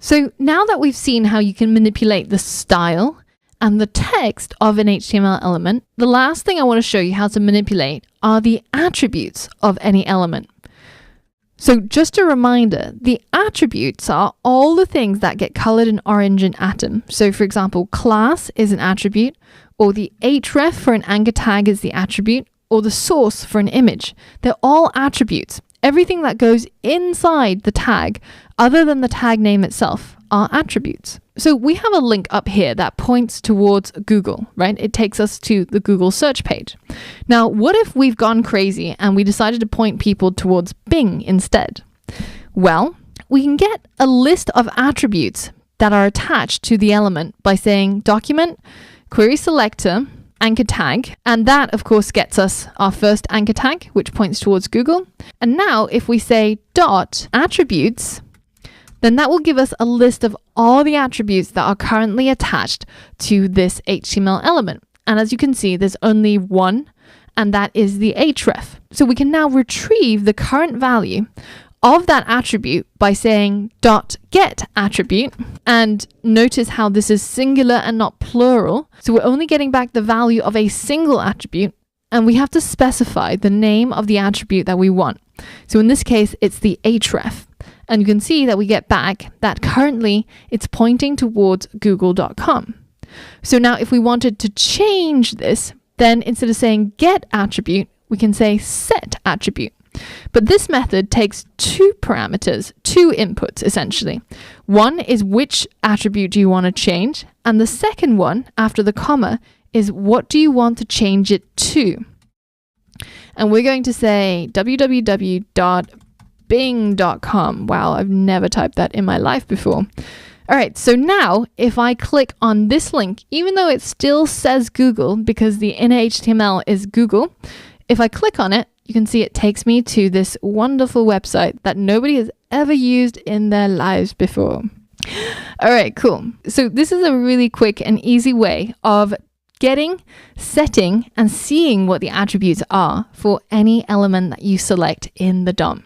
So now that we've seen how you can manipulate the style and the text of an HTML element, the last thing I want to show you how to manipulate are the attributes of any element. So just a reminder, the attributes are all the things that get colored in orange in Atom. So for example, class is an attribute, or the href for an anchor tag is the attribute, or the source for an image. They're all attributes. Everything that goes inside the tag, other than the tag name itself, are attributes. So we have a link up here that points towards Google, right? It takes us to the Google search page. Now, what if we've gone crazy and we decided to point people towards Bing instead? Well, we can get a list of attributes that are attached to the element by saying document, query selector, anchor tag, and that of course gets us our first anchor tag, which points towards Google. And now if we say dot attributes, then that will give us a list of all the attributes that are currently attached to this HTML element. And as you can see, there's only one, and that is the href. So we can now retrieve the current value of that attribute by saying dot get attribute, and notice how this is singular and not plural. So we're only getting back the value of a single attribute, and we have to specify the name of the attribute that we want. So in this case, it's the href. And you can see that we get back that currently it's pointing towards google.com. So now if we wanted to change this, then instead of saying get attribute, we can say set attribute. But this method takes two parameters, two inputs essentially. One is which attribute do you want to change? And the second one, after the comma, is what do you want to change it to? And we're going to say www.bing.com. Wow, I've never typed that in my life before. All right, so now if I click on this link, even though it still says Google because the inner HTML is Google, if I click on it, you can see it takes me to this wonderful website that nobody has ever used in their lives before. All right, cool. So this is a really quick and easy way of getting, setting, and seeing what the attributes are for any element that you select in the DOM.